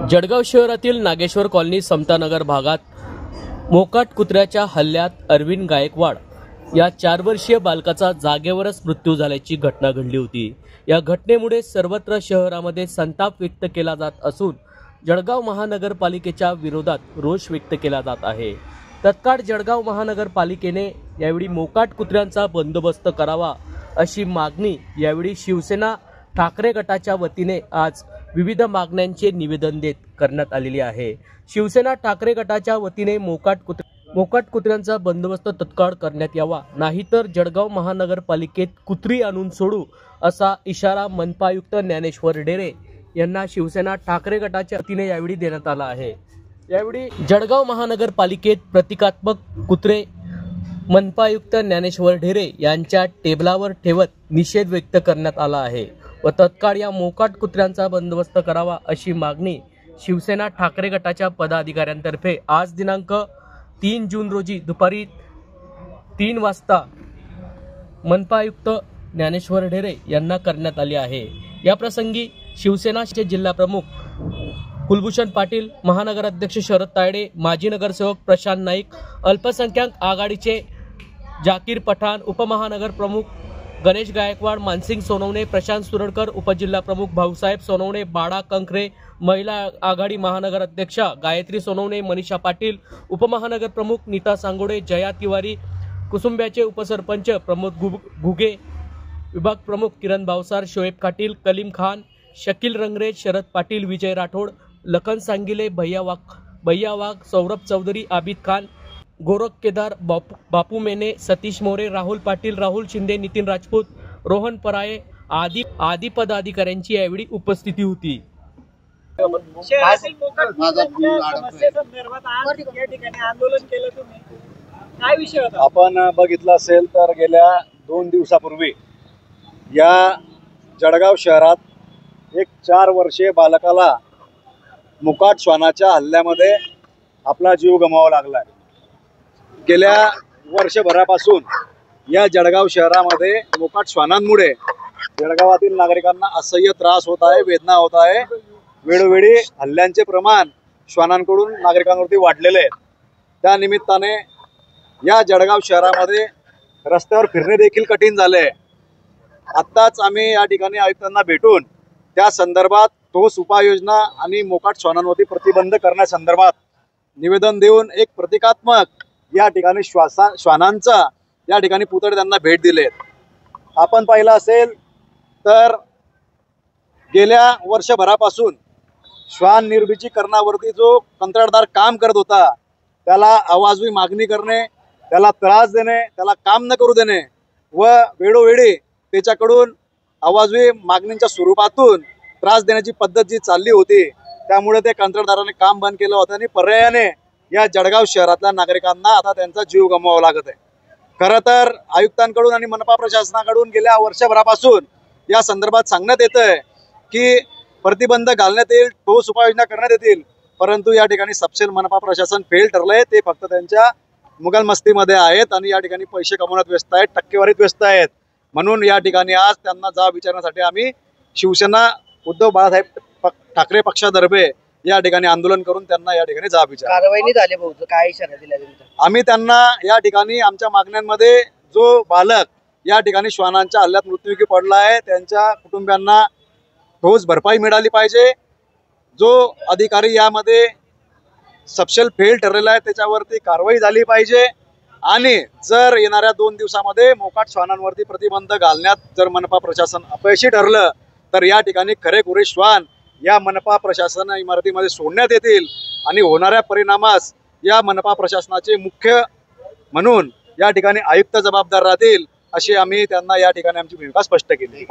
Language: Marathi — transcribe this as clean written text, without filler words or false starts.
जळगाव शहरातील नागेश्वर कॉलनी समतानगर भागात मोकाट कुत्र्याच्या हल्ल्यात अरविंद गायकवाड या 4 वर्षीय बालकाचा जागेवरच मृत्यू झाल्याची घटना घडली होती। या घटनेमुळे सर्वत्र शहरामध्ये संताप व्यक्त केला जात असून जळगाव महानगरपालिकेच्या विरोधात रोष व्यक्त केला जात आहे। तत्काळ जळगाव महानगरपालिकेने यावेळी मोकाट कुत्र्यांचा बंदोबस्त करावा अशी मागणी यावेळी शिवसेना ठाकरे गटाच्या वतीने आज विविध मागण्यांचे निवेदन देत करण्यात आलेली आहे। शिवसेना ठाकरे गटाच्या वतीने मोकाट कुत्र्यांचा बंदोबस्त तत्काळ करण्यात यावा, नाहीतर जळगाव महानगरपालिकेत कुत्री आणून सोडू असा इशारा मनपा आयुक्त ज्ञानेश्वर ढेरे यांना शिवसेना ठाकरे गटाच्या वतीने यावेळी देण्यात आला आहे। यावेळी जळगाव महानगरपालिकेत प्रतिकात्मक कुत्रे मनपा आयुक्त ज्ञानेश्वर ढेरे यांच्या टेबलावर ठेवत निषेध व्यक्त करण्यात आला आहे व तत्काळ या मोकाट कुत्र्यांचा बंदोबस्त करावा अशी मागणी शिवसेना ठाकरे गटाच्या पदाधिकाऱ्यांतर्फे आज दिनांक 3 जून रोजी दुपारी 3 वाजता मनपा आयुक्त ज्ञानेश्वर ढेरे यांना करण्यात आली आहे। या प्रसंगी शिवसेनाचे जिल्हा प्रमुख कुलभूषण पाटील, महानगराध्यक्ष शरद तायडे, माजी नगरसेवक प्रशांत नाईक, अल्पसंख्याक आघाडीचे जाकीर पठाण, उपमहानगर प्रमुख गणेश गायकवाड, मानसिंग सोनवणे, प्रशांत सुरडकर, उपजिल्हा प्रमुख भाऊसाहेब सोनवणे, बाळा कंखरे, महिला आघाडी महानगर अध्यक्षा गायत्री सोनवणे, मनीषा पाटील, उपमहानगर प्रमुख नीता सांगोडे, जया तिवारी, कुसुंब्याचे उपसरपंच प्रमोद घुगे, विभाग प्रमुख किरण भावसार, शोएब काटील, कलीम खान, शकील रंगरेज, शरद पाटील, विजय राठोड, लखन सांगिले, भैया वाघ, सौरभ चौधरी, आबिद खान, गोरख केदार, बापू मेने, सतीश मोरे, राहुल पाटील, राहुल शिंदे, नितीन राजपूत, रोहन पराये आदी पदाधिकाऱ्यांची यावेळी उपस्थिती होती। आपण बघितलं असेल तर गेल्या 2 दिवसापूर्वी या जळगाव शहरात एक 4 वर्षीय बालकाला मोकाट श्वानाच्या हल्ल्यामध्ये आपला जीव गमवावा लागलाय। गेल्या वर्षभरापासून या जळगाव शहरामध्ये मोकाट श्वानांमुळे जळगावातील नागरिकांना असह्य त्रास होत आहे, वेदना होत आहे। वेळोवेळी हल्ल्यांचे प्रमाण श्वानांकडून नागरिकांवरती वाढलेले आहे। त्या निमित्ताने या जळगाव शहरामध्ये रस्त्यावर फिरणे देखील कठीण झाले। आत्ताच आम्ही या ठिकाणी आयुक्तांना भेटून त्या संदर्भात ठोस उपाययोजना आणि मोकाट श्वानांवरती प्रतिबंध करण्यासंदर्भात निवेदन देऊन एक प्रतिकात्मक या ठिकाणी श्वानांचा या ठिकाणी पुतळे त्यांना भेट दिले। आपण पाहिलं असेल तर गेल्या वर्षभरापासून श्वान निर्बिजीकरणावरती जो कंत्राटदार काम करत होता त्याला आवाजवी मागणी करणे, त्याला त्रास देणे, त्याला काम न करू देणे व वेळोवेळी त्याच्याकडून आवाजवी मागणींच्या स्वरूपातून त्रास देण्याची पद्धत जी चालली होती, त्यामुळे ते कंत्राटदाराने काम बंद केलं होतं आणि पर्यायाने या जळगाव शहरातल्या नागरिकांना आता त्यांचा जीव गमवावा लागत आहे। खरं तर आयुक्तांकडून आणि मनपा प्रशासनाकडून गेल्या वर्षभरापासून या संदर्भात सांगण्यात येतंय की प्रतिबंध घालण्यात येईल, ठोस उपाययोजना करण्यात येतील, परंतु या ठिकाणी सपशेल मनपा प्रशासन फेल ठरलंय। ते फक्त त्यांच्या मुघल मस्तीमध्ये आहेत आणि या ठिकाणी पैसे कमवण्यात व्यस्त आहेत, टक्केवारीत व्यस्त आहेत। म्हणून या ठिकाणी आज त्यांना जाब विचारण्यासाठी आम्ही शिवसेना उद्धव बाळासाहेब ठाकरे पक्षातर्फे या ठिकाणी आंदोलन करून त्यांना या ठिकाणी जाब विचार कारवाई झाले बहुत काय इशारा दिला आम्ही त्यांना या ठिकाणी आमच्या मागण्यांमध्ये जो बालक या ठिकाणी श्वानांच्या हल्ल्यात मृत्युमुखी पडला आहे त्यांच्या कुटुंबियांना ठोस भरपाई मिळाली पाहिजे। जो अधिकारी यामध्ये सपशेल फेल ठरलेला आहे त्याच्यावरती कारवाई झाली पाहिजे आणि जर येणाऱ्या 2 दिवसामध्ये मोकाट श्वानांवरती प्रतिबंध घालण्यात जर मनपा प्रशासन अपयशी ठरलं तर या ठिकाणी खरेखुरे श्वान या मनपा प्रशासन इमारतीमध्ये सोडण्यात येतील आणि होणाऱ्या परिणामास या मनपा प्रशासनाचे मुख्य म्हणून या ठिकाणी आयुक्त जबाबदार राहतील अशी आम्ही त्यांना या ठिकाणी आमची भूमिका स्पष्ट केली।